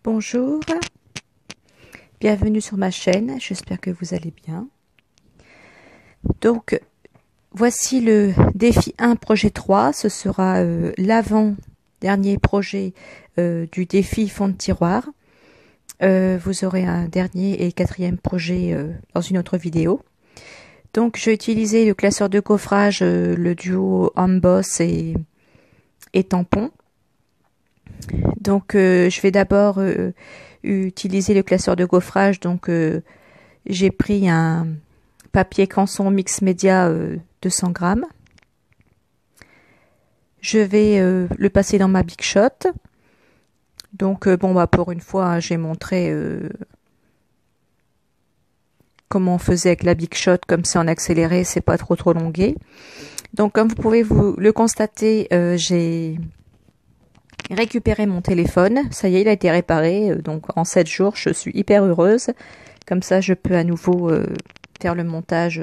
Bonjour, bienvenue sur ma chaîne, j'espère que vous allez bien. Donc, voici le défi 1 projet 3, ce sera l'avant-dernier projet du défi fond de tiroir. Vous aurez un dernier et quatrième projet dans une autre vidéo. Donc, j'ai utilisé le classeur de coffrage, le duo Amboss et tampon. Donc je vais d'abord utiliser le classeur de gaufrage. Donc j'ai pris un papier canson mix média 200 grammes. Je vais le passer dans ma Big Shot. Donc pour une fois, j'ai montré comment on faisait avec la Big Shot, comme c'est en accéléré, c'est pas trop longué. Donc comme vous pouvez vous le constater, j'ai récupérer mon téléphone, ça y est, il a été réparé, donc en 7 jours, je suis hyper heureuse. Comme ça, je peux à nouveau faire le montage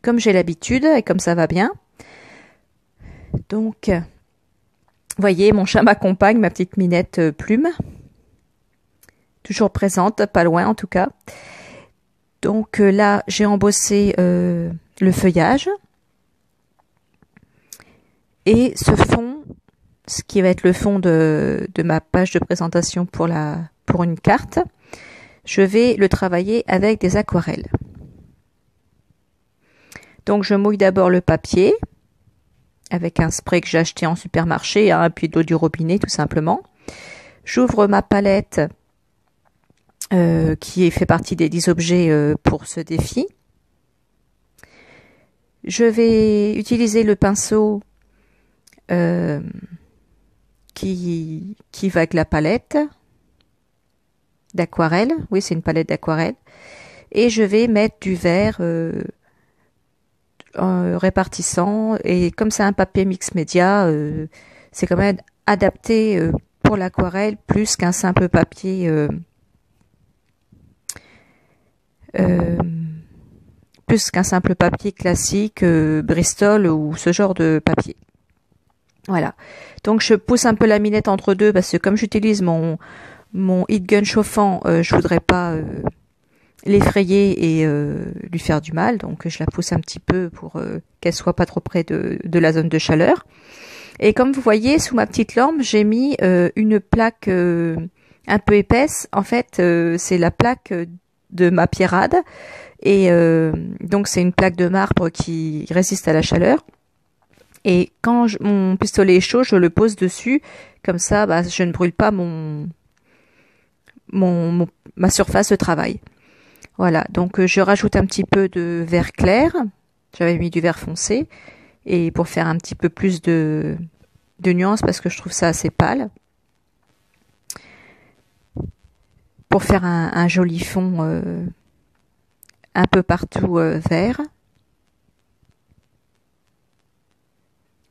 comme j'ai l'habitude et comme ça va bien. Donc, vous voyez, mon chat m'accompagne, ma petite minette Plume. Toujours présente, pas loin en tout cas. Donc là, j'ai embossé le feuillage. Et ce fond, ce qui va être le fond de ma page de présentation pour une carte, je vais le travailler avec des aquarelles. Donc je mouille d'abord le papier avec un spray que j'ai acheté en supermarché, puis de l'eau du robinet tout simplement. J'ouvre ma palette qui fait partie des 10 objets pour ce défi. Je vais utiliser le pinceau qui va avec la palette d'aquarelle. Oui, c'est une palette d'aquarelle. Et je vais mettre du vert répartissant. Et comme c'est un papier mix média, c'est quand même adapté pour l'aquarelle plus qu'un simple papier classique Bristol ou ce genre de papier. Voilà, donc je pousse un peu la minette entre deux parce que comme j'utilise mon heat gun chauffant, je voudrais pas l'effrayer et lui faire du mal, donc je la pousse un petit peu pour qu'elle soit pas trop près de la zone de chaleur. Et comme vous voyez, sous ma petite lampe, j'ai mis une plaque un peu épaisse. En fait, c'est la plaque de ma pierrade et donc c'est une plaque de marbre qui résiste à la chaleur. Et quand mon pistolet est chaud, je le pose dessus. Comme ça, je ne brûle pas ma surface de travail. Voilà, donc je rajoute un petit peu de vert clair. J'avais mis du vert foncé. Et pour faire un petit peu plus de nuances, parce que je trouve ça assez pâle. Pour faire un joli fond un peu partout vert.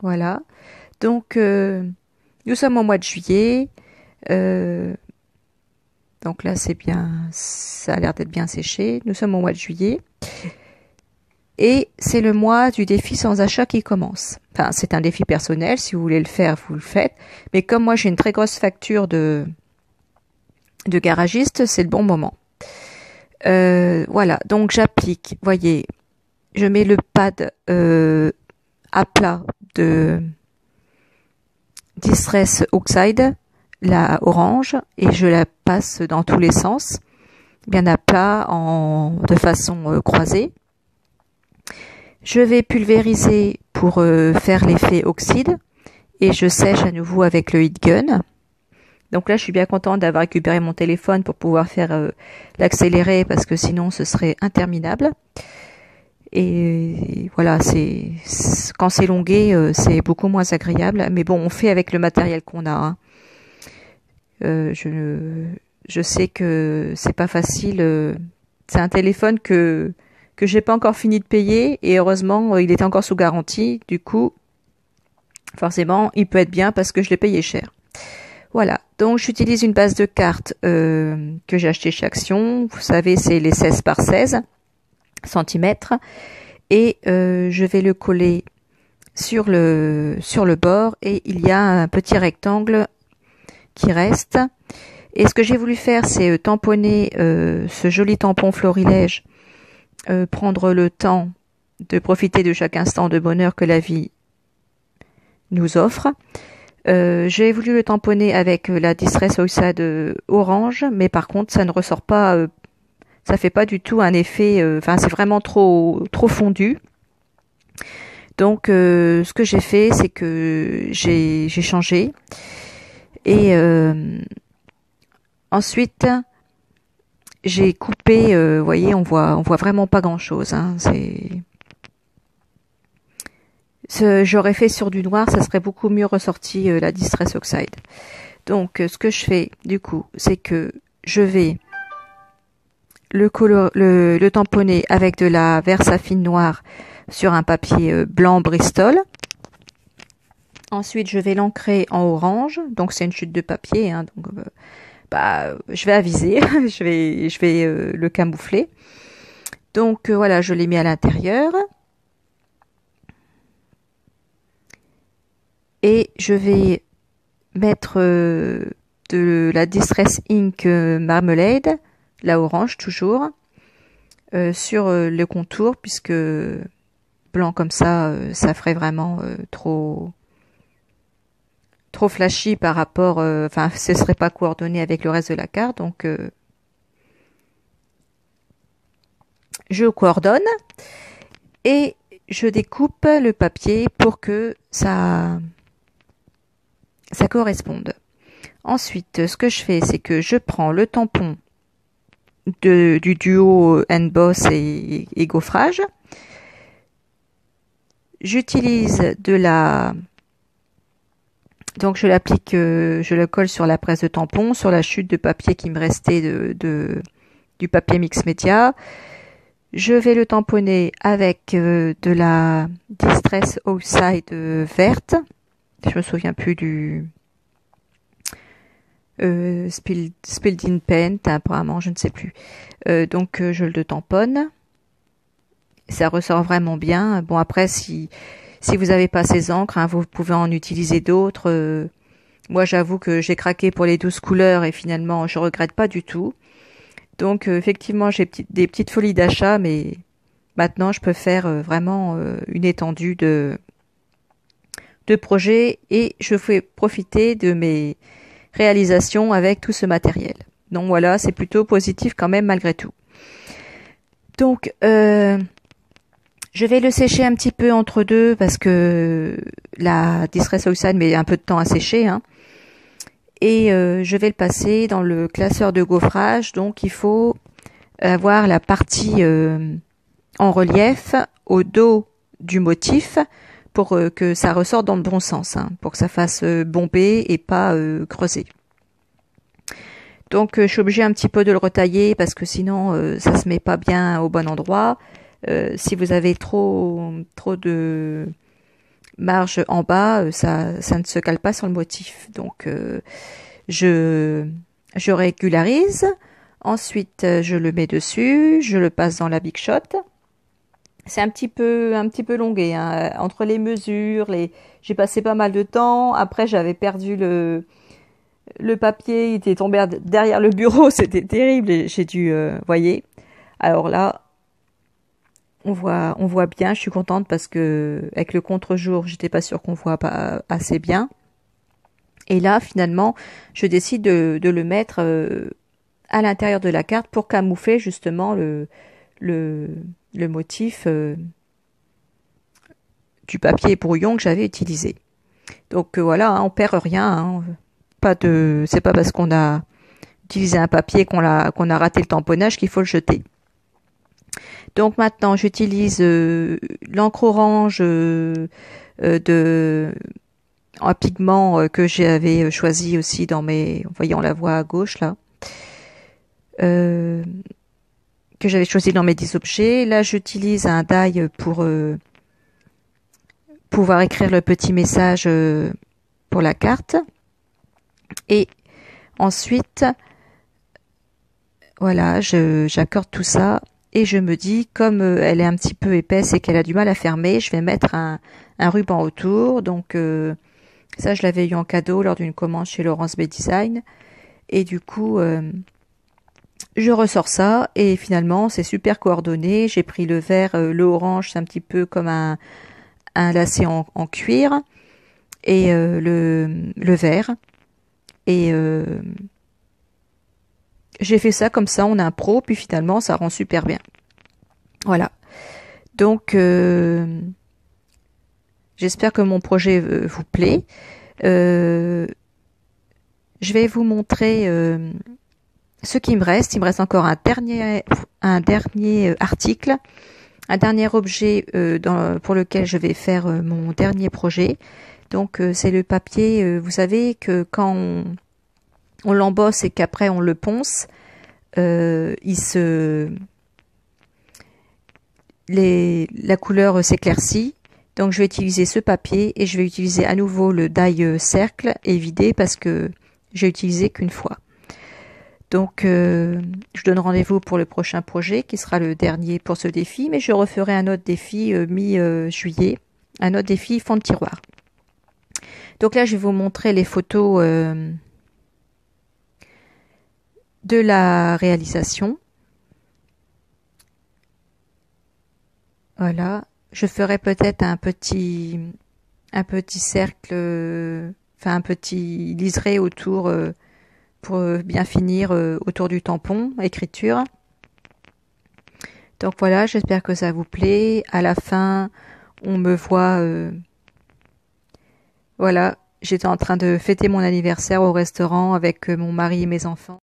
Voilà, donc nous sommes au mois de juillet, donc là c'est bien, ça a l'air d'être bien séché, nous sommes au mois de juillet, et c'est le mois du défi sans achat qui commence. Enfin, c'est un défi personnel, si vous voulez le faire, vous le faites, mais comme moi j'ai une très grosse facture de garagiste, c'est le bon moment. Voilà, donc j'applique, voyez, je mets le pad à plat de Distress Oxide, la orange, et je la passe dans tous les sens, bien à plat, de façon croisée. Je vais pulvériser pour faire l'effet oxyde, et je sèche à nouveau avec le heat gun. Donc là, je suis bien contente d'avoir récupéré mon téléphone pour pouvoir faire l'accéléré, parce que sinon ce serait interminable. Et voilà, quand c'est longué, c'est beaucoup moins agréable. Mais bon, on fait avec le matériel qu'on a. Hein. Je sais que c'est pas facile. C'est un téléphone que j'ai pas encore fini de payer et heureusement, il est encore sous garantie. Du coup, forcément, il peut être bien parce que je l'ai payé cher. Voilà. Donc, j'utilise une base de cartes que j'ai acheté chez Action. Vous savez, c'est les 16 par 16 centimètres. Et je vais le coller sur le bord et il y a un petit rectangle qui reste Et ce que j'ai voulu faire, c'est tamponner ce joli tampon florilège, prendre le temps de profiter de chaque instant de bonheur que la vie nous offre. J'ai voulu le tamponner avec la Distress Oxide orange, mais par contre ça ne ressort pas, ça fait pas du tout un effet, enfin c'est vraiment trop fondu. Donc ce que j'ai fait, c'est que j'ai changé et ensuite j'ai coupé, vous voyez, on voit vraiment pas grand chose, hein, j'aurais fait sur du noir, ça serait beaucoup mieux ressorti la Distress Oxide. Donc ce que je fais du coup, c'est que je vais le tamponner avec de la Versafine noire sur un papier blanc Bristol. Ensuite je vais l'ancrer en orange, donc c'est une chute de papier, hein, donc je vais aviser, je vais le camoufler. Donc voilà, je l'ai mis à l'intérieur. Et je vais mettre de la Distress Ink Marmalade, la orange toujours, sur le contour, puisque blanc comme ça, ça ferait vraiment trop flashy par rapport, enfin ce serait pas coordonné avec le reste de la carte, donc je coordonne et je découpe le papier pour que ça corresponde. Ensuite, ce que je fais, c'est que je prends le tampon du duo Emboss et gaufrage. J'utilise donc je l'applique, je le colle sur la presse de tampon, sur la chute de papier qui me restait du papier mix média. Je vais le tamponner avec de la Distress Oxide verte. Je me souviens plus du Spilled in Paint, apparemment, je ne sais plus. Donc je le tamponne. Ça ressort vraiment bien. Bon après, si vous n'avez pas ces encres, hein, vous pouvez en utiliser d'autres. Moi j'avoue que j'ai craqué pour les 12 couleurs et finalement je regrette pas du tout. Donc effectivement j'ai des petites folies d'achat, mais maintenant je peux faire vraiment une étendue de projets et je fais profiter de mes réalisations avec tout ce matériel. Donc voilà, c'est plutôt positif quand même malgré tout. Donc je vais le sécher un petit peu entre deux parce que la Distress Oxide met un peu de temps à sécher, hein. Et je vais le passer dans le classeur de gaufrage. Donc il faut avoir la partie en relief au dos du motif pour que ça ressorte dans le bon sens, hein, pour que ça fasse bomber et pas creuser. Donc je suis obligée un petit peu de le retailler parce que sinon ça se met pas bien au bon endroit. Si vous avez trop de marge en bas, ça ne se cale pas sur le motif. Donc je régularise. Ensuite je le mets dessus, je le passe dans la Big Shot. C'est un petit peu longué, hein. Entre les mesures, j'ai passé pas mal de temps. Après, j'avais perdu le papier, il était tombé derrière le bureau, c'était terrible. Et j'ai dû, voyez. Alors là, on voit bien. Je suis contente parce que avec le contre-jour, j'étais pas sûre qu'on voit pas assez bien. Et là, finalement, je décide de le mettre à l'intérieur de la carte pour camoufler justement le motif du papier brouillon que j'avais utilisé. Donc voilà, hein, on perd rien, hein. C'est pas parce qu'on a utilisé un papier qu'on a raté le tamponnage qu'il faut le jeter. Donc maintenant j'utilise l'encre orange en pigment que j'avais choisi aussi dans mes, voyez, on la voit à gauche là. Que j'avais choisi dans mes 10 objets. Là, j'utilise un die pour pouvoir écrire le petit message pour la carte. Et ensuite, voilà, j'accorde tout ça et je me dis, comme elle est un petit peu épaisse et qu'elle a du mal à fermer, je vais mettre un ruban autour. Donc ça, je l'avais eu en cadeau lors d'une commande chez Laurence B Design. Et du coup, je ressors ça et finalement c'est super coordonné. J'ai pris le vert, le orange, c'est un petit peu comme un lacet en cuir, et le vert. Et j'ai fait ça comme ça en impro, puis finalement ça rend super bien. Voilà. Donc j'espère que mon projet vous plaît. Je vais vous montrer ce qui me reste. Il me reste encore un dernier article, un dernier objet pour lequel je vais faire mon dernier projet. Donc c'est le papier. Vous savez que quand on l'embosse et qu'après on le ponce, la couleur s'éclaircit. Donc je vais utiliser ce papier et je vais utiliser à nouveau le die cercle et vider parce que j'ai utilisé qu'une fois. Donc je donne rendez-vous pour le prochain projet qui sera le dernier pour ce défi, mais je referai un autre défi mi-juillet, un autre défi fond de tiroir. Donc là je vais vous montrer les photos de la réalisation. Voilà, je ferai peut-être un petit cercle, enfin un petit liseré autour pour bien finir autour du tampon, écriture. Donc voilà, j'espère que ça vous plaît. À la fin, on me voit, voilà, j'étais en train de fêter mon anniversaire au restaurant avec mon mari et mes enfants.